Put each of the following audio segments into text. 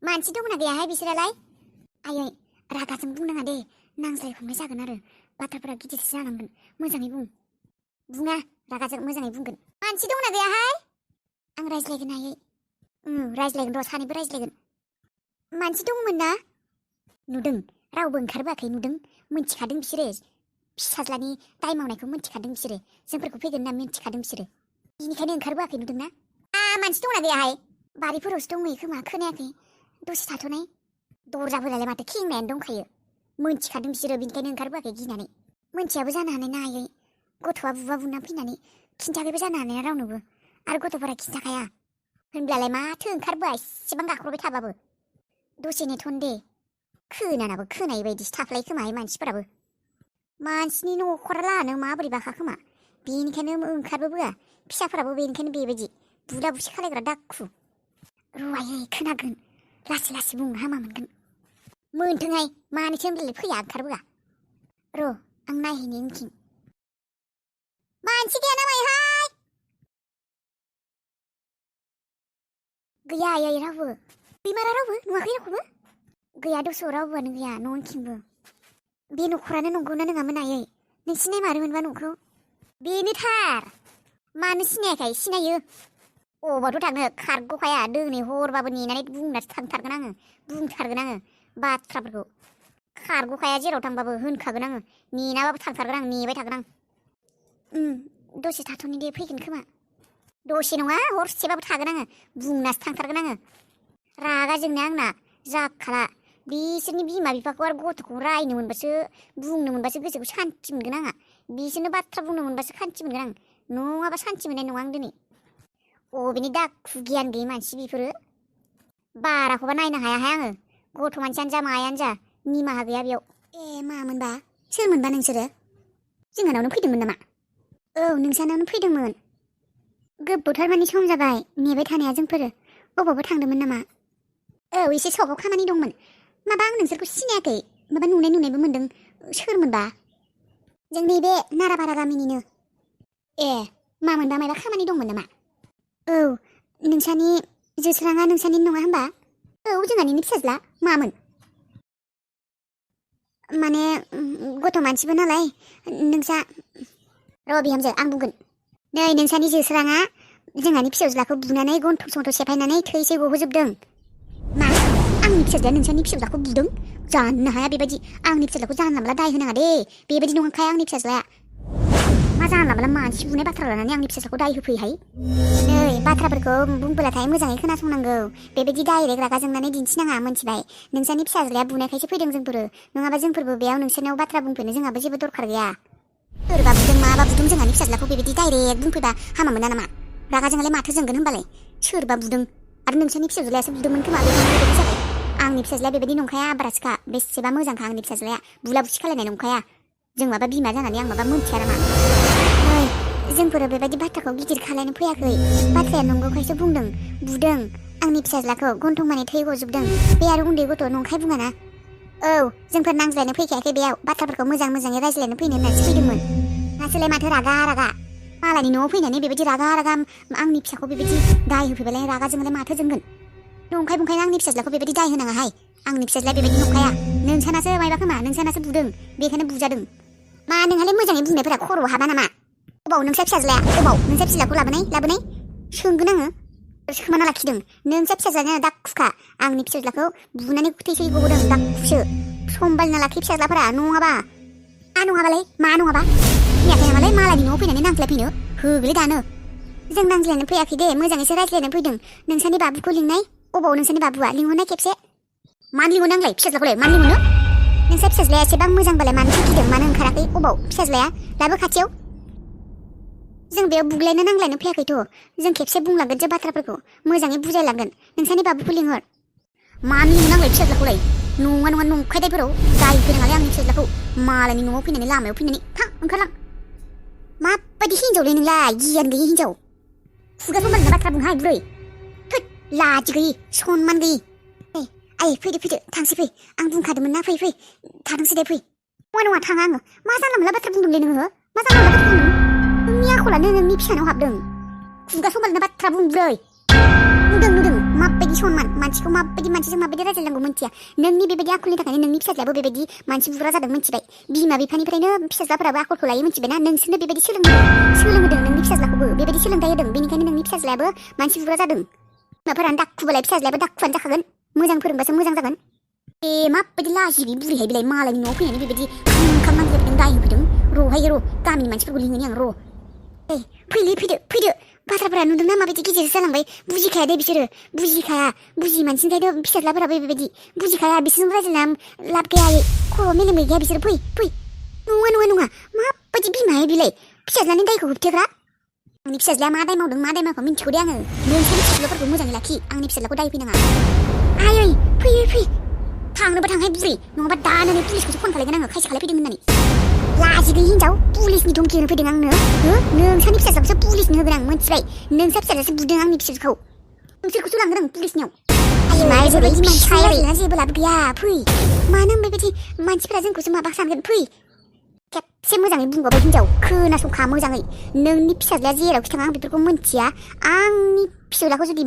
मानसि दंना गैयाहाय बिसोरालाय? आयै रागाजों बुंनाङा दे, नांज्लायहरनाय जागोन आरो बाथ्राफोरा गिदिरसो जालांगोन। मोजाङै बुं। बुङा, रागाजों मोजाङै बुंगोन। मानसि दंना गैयाहाय? आं रायज्लायगोन आयै। रायज्लायगोन र', सानैबो रायज्लायगोन। मानसि दंमोन ना? नुदों, रावबो ओंखारबोआखै नुदों। मिन्थिखादों बिसोरो, फिसाज्लानि दाय मावनायखौ मिन्थिखादों बिसोरो। जोंफोरखौ फैगोन होनना मिन्थिखादों बिसोरो। बेनिखायनो ओंखारबोआखै नुदोंना? मानसि दंना गैयाहाय? बारिफोरावसो दंहैयो खोमा, खोनायाखै। दसे थाथ'नाय। दरजाफोरालाय माथो खेंनायानो दंखायो। मिन्थिखादों बिसोरो, बेनिखायनो ओंखारबोआखै गिनानै। मिन्थियाबो जानो हानाय ना आयै। गथ'आ बुना फैनानै खिन्थाखैबो जानो हानाय ना रावनोबो। आरो गथ'फोरा खिन्थाखाया। होनब्लालाय माथो ओंखारबोआ इसेबां गाख्रबबाय थाबाबो। दसे नेथ'न दे। खोनानाबो खोनायै बायदिसो थाफ्लायो खोमाहाय मानसिफोराबो। मानसिनि न'खरा लाहानो माबोरै बाखा खोमा। बेनिखायनो ओंखारबोआ। फिसाफोराबो बेनिखायनो बेबायदि बुला बुसि खालायग्रा दाखु। रुवायै खोनागोन। लासै लासै बुंनो हामा मोनगोन। मोनथोंहाय, मानोथो होनब्लालाय फैया ओंखारबोआ। र' आं नायहैनि उनथिं। मानसि गैया नामाहाय? गैया आयै रावबो। बिमारा रावबो नुवाखै रावखौबो? गैया दस' रावबोआनो गैया न' उनथिंबो। बे न'खरानो नंगौना नङामोन आयै? नों सिनायमारोमोनबा न'खौ? बेनोथार। मानो सिनायाखै? सिनायो। अबावथ' थांनो, खारग'खाया। दोनै हरबाबो नेनानै बुंनासो थांथारगोन आङो। बुंथारगोन आङो बाथ्राफोरखौ। खारग'खाया, जेराव थांबाबो होनखागोन आङो। नेनाबाबो थांथारगोन आं, नेबाय थागोन आं। दसे थाथ'नि दे, फैगोन खोमा। दसे नङा, हरसेबाबो थागोन आङो। बुंनासो थांथारगोन आङो। रागा जोंनाया आंना जाखाला। बिसोरनि बिमा बिफाखौ आरो गथ'खौ रायनो मोनबासो, बुंनो मोनबासो गोसोखौ सान्थि मोनगोन आंहा। बिसोरनो बाथ्रा बुंनो मोनबासो सान्थि मोनगोन आं। नङाबा सान्थि मोननाय नङा आं दिनै। अबेनि दाखु गियान गैयै मानसि बेफोरो। बाराखौबा नायनो हायाहाय आङो। गथ' मानसियानो जा मायानो जा निमाहा गैया बेयाव। मामोनबा? सोरमोनबा नोंसोरो? जोंहानावनो फैदोंमोन नामा? औ, नोंसानावनो फैदोंमोन। गोबावथार मानि सम जाबाय नेबाय थानाया जोंफोरो। अबावबा थांदोंमोन नामा? औ, एसे सकाव खामानि दंमोन। माबा आं नोंसोरखौ सिनायाखै। माबा नुनायबो मोनदों। सोरमोनबा? जोंनि बे नारापारा गामिनिनो। मामोनबा, माबा खामानि दंमोन नामा? औ, नोंसानि जोस्राङा नोंसानि नङा होनबा? औ, जोंहानिनो फिसाज्ला। मामोन? माने गथ' मानसिबो नालाय नोंसा। र' बिहामजो, आं बुंगोन। नै, नोंसानि जोस्राङा जोंहानि फिसाज्लाखौ बुनानै गन्थं सन्थं सेफायनानै थैसे गहोजोबदों। मा? आंनि फिसाज्लाया नोंसानि फिसाज्लाखौ बुदों? जानो हाया बेबायदि। आंनि फिसाज्लाखौ जानला मोनला दाय होनाङा दे। बेबायदि नंखाया आंनि फिसाज्लाया। मा जानला मोनला मानसि बुनाय बाथ्रा लानानै आंनि फिसाज्लाखौ दाय होफैयोहाय? नै, बाथ्राफोरखौ बुंबोलाथाय मोजाङै खोनासंनांगौ। बेबायदि डाइरेक्ट रागा जोंनानै दिन्थिनाङा, मोनथिबाय? नोंसानि फिसाज्लाया बुनायखायसो फैदों जोंफोरो। नङाबा जोंफोरबो बेयाव नोंसोरनाव बाथ्रा बुंफैनो जोंहाबो जेबो दरखार गैया। सोरबा बुदों माबा बुदों जोंहानि फिसाज्लाखौ बेबायदि डाइरेक्ट बुंफैबा हामा मोना नामा? रागाजोंलाय माथो जोंगोन होनबालाय? सोरबा बुदों? आरो नोंसानि फिसाज्लायासो बुदोंमोन खोमा, बेबायदि जाबाय। आंनि फिसाज्लाया बेबायदि नंखाया, आब्रासखा। बेसेबा मोजांखा आंनि फिसाज्लाया। बुला बुसि खालायनाय नंखाया। जों माबा बिमा जानानै आं माबा मोनथिया नामा? नै, जोंफोरो बेबायदि बाथ्राखौ गिदिर खालायनो फैयाखै। बाथ्राया नंगौखायसो बुंदों। बुदों आंनि फिसाज्लाखौ गन्थं मानि थै गजोबदों। बे आरो उन्दै गथ' नंखाय बुङाना। औ, जोंफोर नांज्लायनो फैखायाखै बेयाव। बाथ्राफोरखौ मोजाङै रायज्लायनो फैनो होननानैसो फैदोंमोन। नोंसोरलाय माथो रागा मालायनि न'आव फैनानै बेबायदि रागा आंनि फिसाखौ बेबायदि दाय होफैबालाय रागा जोंलाय माथो जोंगोन? नंखाय बुंखायनो आंनि फिसाज्लाखौ बेबायदि दाय होनाङाहाय। आंनि फिसाज्लाया बेबायदि नंखाया। नोंसानासो मायबा खोमा, नोंसानासो बुदों, बेखायनो बुजादों। मा नोंहालाय मोजाङै बुंनायफोरा खर'आव हाबा नामा? अबाव नोंसा फिसाज्लाया? अबाव नोंसा फिसाज्लाखौ लाबोनाय? सोंगोन आङो। खोमाना लाखिदों। नोंसा फिसाज्लाया दाखुखा। आंनि फिसाज्लाखौ बुनानै थैसे गहोदों, दाखुसो। समबायना लाखि फिसाज्लाफोरा, नङाबा। नङाबालाय मा नङाबा? खोनायाखै नामालाय मालायनि न'आव फैनानै नांज्लायफैनो? होगलै दानो। जों नांज्लायनो फैयाखै दे, मोजाङैसो रायज्लायनो फैदों। नोंसानि बाबुखौ लिंनाय। अबाव नोंसानि बाबुआ? लिंहरनाय खेबसे। मानो लिंहरनो आंलाय फिसाज्लाखौलाय? मानो लिंहरनो? नोंसा फिसाज्लाया एसेबां मोजांबालाय मानो गिदों? मानो ओंखाराखै? अबाव फिसाज्लाया? लाबो खाथियाव। जों बेयाव बुग्लायनो नांलायनो फैयाखैथ'। जों खेबसे बुंलांगोन जे बाथ्राफोरखौ मोजाङै बुजायलांगोन। नोंसानि बाबुखौ लिंहर। मानो लिंहरनो आंलाय फिसाज्लाखौलाय? नङा नंखायदायफोराव दाय होफैनाङालै आंनि फिसाज्लाखौ। मालायनि न'आव फैनानै लामायाव फैनानै थां ओंखारलां। माबायदि हिनजावलै नोंलाय? गियान गैयि हिनजाव। खुगा संबारना बाथ्रा बुंहाय बुरै। थोद, लाजि गैयि, सनमान गैयि। आयै फैदो थांसै फै। आं बुंखादोंमोन ना, फै थाथोंसै दे फै। नङा थाङा आङो। मा जानला मोनला बाथ्रा बुंदोंलै नोङो? मा जानला मोनला बाथ्रा बुंदों? नोंनि आखलानो नोंनि फिसानाव हाबदों। खुगा संबारना बाथ्रा बुं बुरै। नुदों माबायदि सनमान मानसिखौ माबायदि मानसिजों माबायदि रायज्लायनांगौ मिन्थिया नोंनि बेबायदि आखलनि थाखायनो नोंनि फिसाज्लायाबो बेबायदि मानसि बुग्रा जादों मिन्थिबाय बिमा बिफानिफ्रायनो फिसाज्लाफोराबो आखलखौ लायो मिन्थिबायना नोंसोरनो बेबायदि सोलोंहोदों नोंनि फिसाज्लाखौबो बेबायदि सोलोंथाइ होदों बेनिखायनो नोंनि फिसाज्लायाबो मानसि बुग्रा जादों बिमाफोरानो दाखुबालाय फिसाज्लायाबो दाखुआनो जाखागोन मोजां फोरोंबासो मोजां जागोन ए माबायदि लाजिबि बुरैहाय बिलाय मालायनि न'आव फैनानै बेबायदि खालामनांजोबदों दाय होफैदों र'हाय र' गामिनि मानसिफोरखौ लिंहरनि आं र' ए फैदो बाथ्राफोरा नुदोंना माबायदि गिदिर जालांबाय बुजिखाया दे बिसोरो बुजिखाया बुजि मानसिनिखायनो फिसाज्लाफोराबो बेबायदि बुजिखाया बिसोरजों रायज्लायना लाब गैया खर' मेलेम गैया बिसोरो फै नङा माबायदि बिमाया बिलाय फिसाज्लानि दायखौ होबथेग्रा आंनि फिसाज्लाया मा दाय मावदों मा दाय मावखौ मिन्थिगौ दे आङो नोंसोरनि फिसाज्लाफोरखौ मोजाङै लाखि आंनि फिसाज्लाखौ दाय फैनाङा आयै फै थांनोबा थांहाय बुरि नङाबा दानो पुलिसखौसो फन खालायगोन आङो खायसे खालायफैदों होननानै लाजि गैयि हिन्जाव पुलिसनि धमकि होनो फैदों आंनो नोंसानि फिसाज्लाखौसो पुलिसनो होगोन आं मिन्थिबाय नोंसा फिसाज्लासो बुदों आंनि फिसाखौ नोंसोरखौसो लांगोन आं पुलिसनियाव आयै जेबो लाब गैया फै मानो बेबायदि मानसिफोरा जोंखौसो माबा सानगोन फै खेबसे मोजाङै बुंबावबाय हिन्जाव खोनासंखा मोजाङै नोंनि फिसाज्लाया जेरावखि थाङा आं बेफोरखौ मिन्थिया आंनि फिसाज्लाखौ जुदि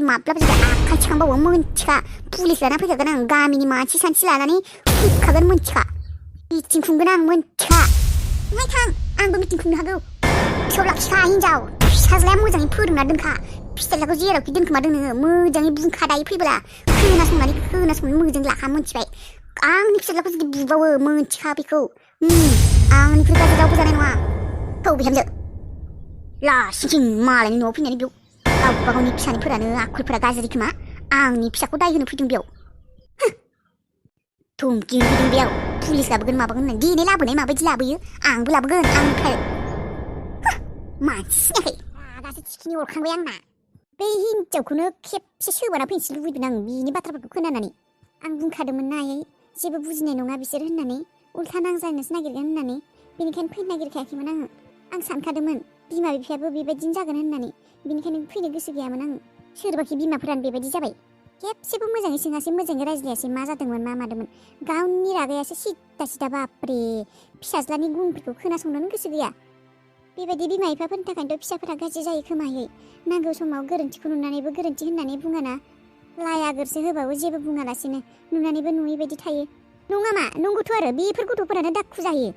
माब्लाबा जुदि आखाइ थिखांबावो मिन्थिखा पुलिस लाना फैखागोन आं गामिनि मानसि सानसि लानानै फैखागोन मिन्थिखा मिटिं खुंगोन आं मिन्थिखा ओमफ्राय थां आंबो मिटिं खुंनो हागौ फिसौ लाखिखा हिन्जाव फिसाज्लाया मोजाङै फोरोंना दोनखा फिसाज्लाखौ जेरावखि दोनखोमादों नोङो मोजाङै बुंखा दायो फैबोला खोनासंनानै मोजां लाखा मिन्थिबाय आंनि फिसाज्लाखौ जुदि बुबावो मिन्थिखा बेखौ आंनिख्रुइ गाज्रि रावबो जानाय नङा थौ बिहामजो लासिं मालायनि न'आव फैनानै बेयाव गावबा गावनि फिसानिफोरानो आखलफोरा गाज्रि खोमा आंनि फिसाखौ दाय होनो फैदों बेयाव धमकि होनो फैदों बेयाव पुलिस लाबोगोन माबागोन होननानै देनाय लाबोनाय माबायदि लाबोयो आंबो लाबोगोन आंनिफ्राय मानसि सिनायाखै दासो थिखिनि अरखांबाय आंना बे हिन्जावखौनो खेबसे सोबाना फैनोसो लुबैदों आं बिनि बाथ्राफोरखौ खोनानानै आं बुंखादोंमोन ना आयै जेबो बुजिनाय नङा बिसोर होननानै उल्था नांजानोसो नागिरगोन होननानै बेनिखायनो फैनो नागिरखायाखैमोन आं सानखादोंमोन बिमा बिफायाबो बेबायदिनो जागोन होननानै बेनिखायनो फैनो गोसो गैयामोन आं सोरबाखि बिमाफोरानो बेबायदि जाबाय खेबसेबो मोजाङै सोङासै मोजाङै रायज्लायासै मा जादोंमोन मा मादोंमोन गावनि रागायासो सिदा बापरे फिसाज्लानि गुनफोरखौ खोनासंनोनो गोसो गैया बेबायदि बिमा बिफाफोरनि थाखायनोथ' फिसाफोरा गाज्रि जायो खोमायै नांगौ समाव गोरोन्थिखौ नुनानैबो गोरोन्थि होननानै बुङाना लाया गोरसो होबाबो जेबो बुङालासिनो नुनानैबो नुयै बायदि थायो नङा मा नंगौथ' आरो बेफोर गथ'फोरानो दाखु जायो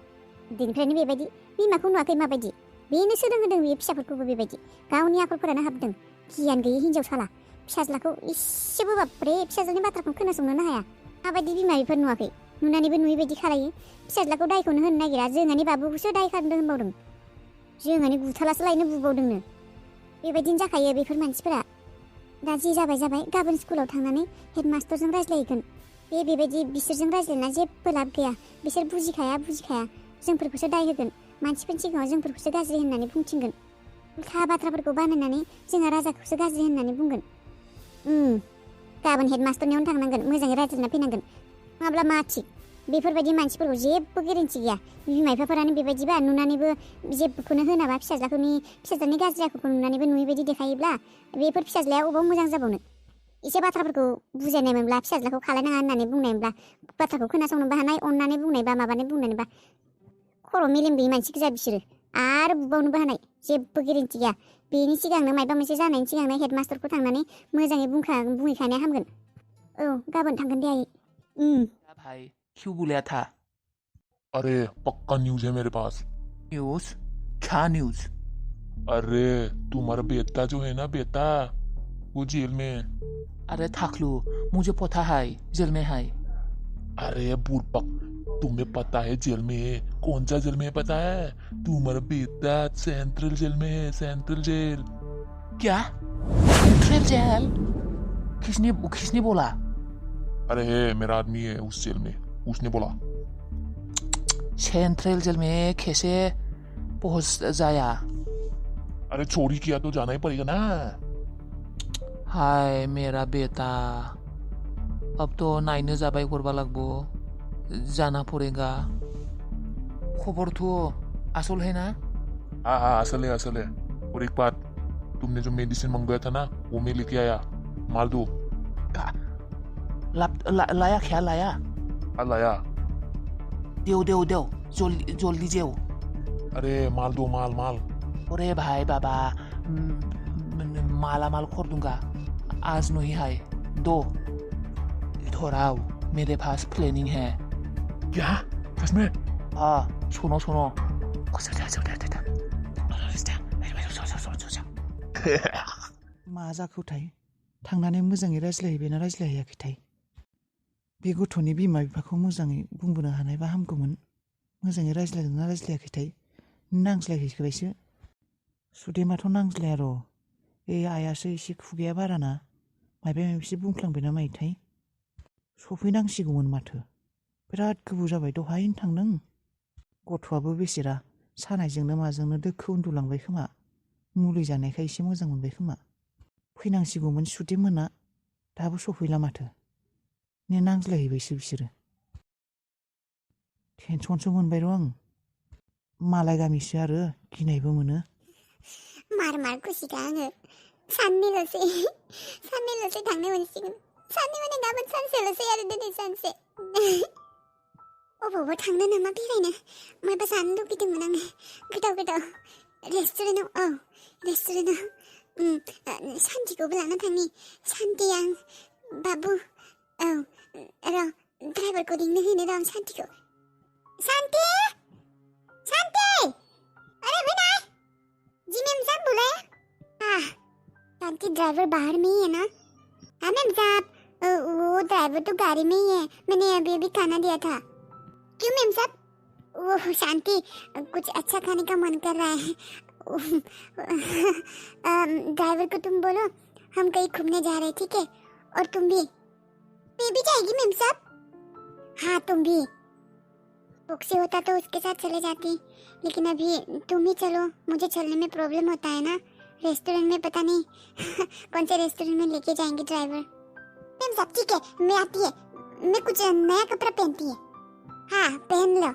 उन्दैनिफ्रायनो बेबायदि बिमाखौ नुवाखै माबायदि बेनो सोलोंहोदों बियो फिसाफोरखौबो बेबायदि गावनि आखलफोरानो हाबदों गियान गैयै हिन्जावसाला फिसाज्लाखौ इसेबो बापरे फिसाज्लानि बाथ्राखौ खोनासंनोनो हाया माबायदि बिमा बिफा नुवाखै नुनानैबो नुयै बायदि खालायो फिसाज्लाखौ दायखौनो होनो नागिरा जोंहानि बाबुखौसो दाय खालामदों होनबावदों जोंहानि गुथालासो लायनो बुबावदोंनो बेबायदिनो जाखायो बेफोर मानसिफोरा दा जि जाबाय गाबोन स्कुलाव थांनानै हेडमास्टारजों रायज्लायहैगोन बेबायदि बिसोरजों रायज्लायना जेबो लाब गैया बिसोर बुजिखाया जोंफोरखौसो दाय होगोन मानसिफोरनि सिगाङाव जोंफोरखौसो गाज्रि होननानै बुंथिंगोन उल्था बाथ्राफोरखौ बानायनानै जोंहा राजाखौसो गाज्रि होननानै बुंगोन गाबोन हेडमास्टारनियावनो थांनांगोन मोजाङै रायज्लायना फैनांगोन नङाब्ला मा थिग बेफोरबायदि मानसिफोरखौ जेबो गेरेन्थि गैया बिमा बिफाफोरानो बेबायदिबा नुनानैबो जेबोखौनो होनाबा फिसाज्लानि गाज्रि आखुखौ नुनानैबो नुयै बायदि देखायोब्ला बेफोर फिसाज्लाया अबाव मोजां जाबावनो एसे बाथ्राफोरखौ बुजायनाय मोनब्ला फिसाज्लाखौ खालायनाङा होननानै बुंनाय मोनब्ला बाथ्राखौ खोनासंनोबो हानाय अननानै बुंनायबा माबानानै बुंनायबा खर' मेलेम गैयि मानसि गोजा बिसोरो आरो बुबावनोबो हानाय जेबो गेरेन्थि गैया बेनि सिगांनो माबा मोनसे जानायनि सिगांनो हेडमास्टारखौ थांनानै मोजाङै बुंहैखानाया हामगोन औ गाबोन थांगोन दे आयै भाई क्यों बुलाया था? अरे पक्का न्यूज है मेरे पास। न्यूज? क्या न्यूज? अरे तुम्हारा बेटा जो है ना बेटा वो जेल में। अरे थाकलू मुझे पता है जेल में है। अरे बुरपक तुम्हें पता है जेल में है कौन सा जेल में है पता है? तुम्हारा बेटा सेंट्रल जेल में है सेंट्रल जेल। क्या सेंट्रल जेल? किसने बोला? अरे है मेरा आदमी है उस जेल में उसने बोला। सेंट्रल जेल में कैसे पहुंच जाया? अरे चोरी किया तो जाना ही पड़ेगा ना। हाय मेरा बेटा अब तो नाइनो जाबाय करबा लागबो जाना पड़ेगा। खबर तो असल है ना? हाँ असल है। और एक बात तुमने जो मेडिसिन मंगवाया था ना वो मैं लेके आया माल दो। लाया क्या लाया? लाया। देव जल्दी देव। अरे माल दो माल। अरे भाई बाबा माला माल कर दूंगा आज नहीं है। दो इधर आओ मेरे पास प्लानिंग है क्या सच में हाँ सुनो सुनो मा जाखोथाय थांनानै मोजाङै रायज्लायहैबायना रायज्लायहैयाखैथाय बे गथ'नि बिमा बिफाखौ मोजाङै बुंबोनो हानायबा हामगौमोन मोजाङै रायज्लायदोंना रायज्लायाखैथाय नांज्लायहैबायसो सुदेमाथ' नांज्लाया र' आइयासो एसे खुगाया बाराना मायबा माबिसो बुंफ्लांबाय ना मायोथाय सफैनांसिगौमोन माथो बिराद गोबाव जाबाय दहायनो थांदों गथ'आबो बेसेरा सानायजोंनो माजोंनो दोखो उन्दुलांबाय खोमा मुलि जानायखाय एसे मोजां मोनबाय खोमा फैनांसिगौमोन सुदे मोना दाबो सफैला माथो नांज्लायहैबायसो बिसोरो टेनसनसो मोनबाय र' आं मालाय गामिसो आरो गिनायबो मोनो मार खुसिखा आङो साननैल'सै थांनो मोनसिगोन साननै माने गाबोन सानसेल'सै आरो दिनै सानसे अबावबा थांनो नामा बेरायनो माबा जानो लुबैदोंमोन आङो गोथाव रेस्टुरेन्टाव सान्थिखौबो लाना थांनि सान्थि आं बाबु र' ड्राइभारखौ लिंनो होनो र' आं सान्थिखौ शांति अरे विनय जी मैम साहब बुलाए शांति ड्राइवर बाहर में ही है ना हाँ मैम साहब वो ड्राइवर तो गाड़ी में ही है मैंने अभी खाना दिया था क्यों मैम साहब वो शांति कुछ अच्छा खाने का मन कर रहा है ड्राइवर को तुम बोलो हम कहीं घूमने जा रहे हैं ठीक है और तुम भी जाएगी मैम साहब हाँ तुम भी से होता तो उसके साथ चले जाती लेकिन अभी तुम ही चलो मुझे चलने में प्रॉब्लम होता है ना रेस्टोरेंट में पता नहीं कौन से रेस्टोरेंट में लेके जाएंगे ड्राइवर मैम साहब ठीक है मैं आती है मैं कुछ नया कपड़ा पहनती है हाँ पहन लो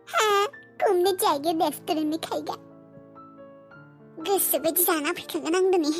हाँ घूमने जाएंगे रेस्टोरेंट में खाएगा गोसो बायदि जाना फैखागोन आं दिनै